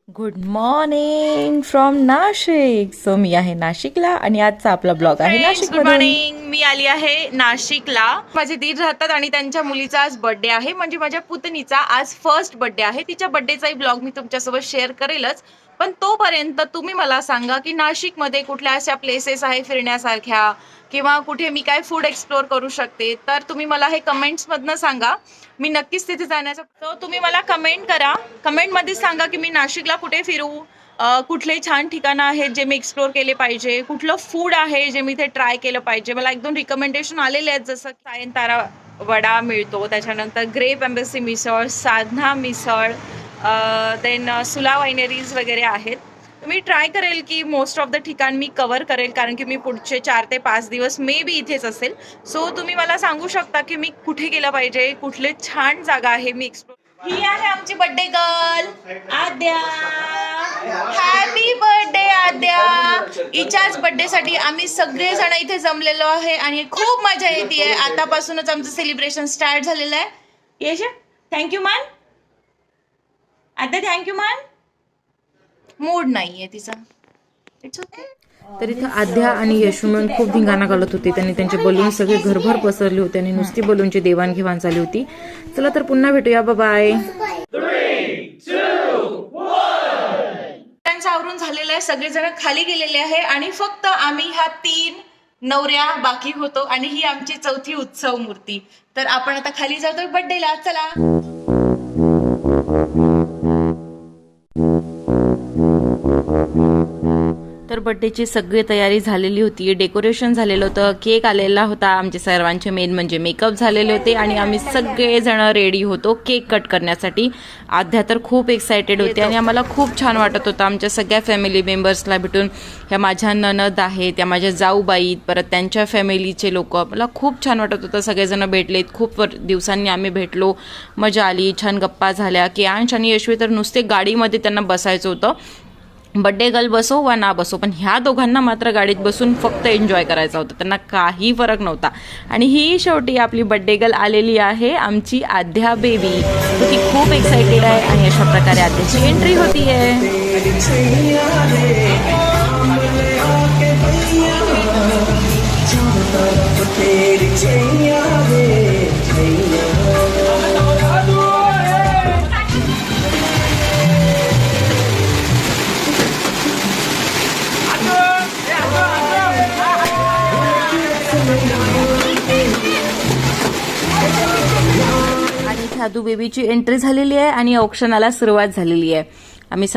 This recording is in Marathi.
Good morning from Nashik. So मी आहे नाशिकला आणि आजचा आपला ब्लॉग आहे नाशिक. Good morning. मी आली आहे नाशिकला. माझे दीर राहतात आणि त्यांच्या मुलीचा आज बर्थडे आहे, म्हणजे माझ्या पुतणीचा आज फर्स्ट बर्थडे आहे. तिच्या बर्थडेचाही ब्लॉग मी तुमच्यासोबत शेअर करेलच, पण तोपर्यंत तुम्ही मला सांगा की नाशिकमध्ये कुठल्या अशा प्लेसेस आहे फिरण्यासारख्या, किंवा कुठे मी काय फूड एक्सप्लोर करू शकते. तर तुम्ही मला हे कमेंट्समधनं सांगा. मी नक्कीच तिथे जाण्याचा, तो तुम्ही मला कमेंट करा. कमेंटमध्ये सांगा की मी नाशिकला कुठे फिरू, कुठले छान ठिकाणं आहेत जे मी एक्सप्लोर केले पाहिजे, कुठलं फूड आहे जे मी इथे ट्राय केलं पाहिजे. मला 1-2 रिकमेंडेशन आलेले आहेत, जसं सायंतारा वडा मिळतो, त्याच्यानंतर ग्रेप एम्बेसी मिसळ, साधना मिसळ, देन सुला वायनरीज वगैरे आहेत. मी ट्राय करेल की मोस्ट ऑफ द ठिकाण मी कव्हर करेल, कारण की मी पुढचे 4 ते 5 दिवस मे बी इथेच असेल. सो तुम्ही मला सांगू शकता की मी कुठे गेलं पाहिजे, कुठले छान जागा आहे मी एक्सप्लोर. ही आहे आमची बर्थडे गर्ल आद्या. हॅपी बर्थडे आद्या. हिच्याच बर्थडे साठी आम्ही सगळेजण इथे जमलेलो आहे आणि खूप मजा येते. आतापासूनच आमचं सेलिब्रेशन स्टार्ट झालेलं आहे. यश थँक्यू मान. आद्या थँक्यू मान. मूड नाहीये तिचा. It's okay. तर इथं आद्या आणि यशुमन खूप धिंगाणा घालत होते. त्यांनी त्यांचे बलून सगळे घरभर पसरले होते आणि नुसती बलूनची देवाणघेवाण चालली होती. चला तर पुन्हा भेटूया. बाय. आवरून झालेलं आहे, सगळेजण खाली गेलेले आहे आणि फक्त आम्ही ह्या 3 नवऱ्या बाकी होतो आणि ही आमची 4थी उत्सव मूर्ती. तर आपण आता खाली जातोय बर्थडेला. चला. तर बर्थडेची सगळी तयारी झालेली होती. डेकोरेशन झालेलं होतं, केक आलेला होता, आमचे सर्वांचे मेन म्हणजे मेकअप झालेले होते आणि आम्ही सगळेजण रेडी होतो केक कट करण्यासाठी. आध्या तर खूप एक्सायटेड होते आणि आम्हाला खूप छान वाटत होतं आमच्या सगळ्या फॅमिली मेंबर्सला भेटून. ह्या माझ्या ननद आहेत, त्या माझ्या जाऊबाई, परत त्यांच्या फॅमिलीचे लोक. मला खूप छान वाटत होतं. सगळेजण भेटलेत, खूप दिवसांनी आम्ही भेटलो, मजा आली, छान गप्पा झाल्या. की अंश आणि यशवी तर नुसते गाडीमध्ये त्यांना बसायचं होतं. बड्डे गर्ल बसो वा ना बसो, पण ह्या दोघांना मात्र गाडीत बसून फक्त एन्जॉय करायचा होता. त्यांना काही फरक नव्हता. आणि ही शेवटी आपली बड्डे गर्ल आलेली आहे, आमची आद्या बेबी. तर ती खूप एक्सायटेड आहे आणि अशा प्रकारे आद्याची एंट्री होतीये. आणि साधू बेबीची एंट्री झालेली आहे आणि औक्षणाला सुरुवात झालेली आहे. आम्ही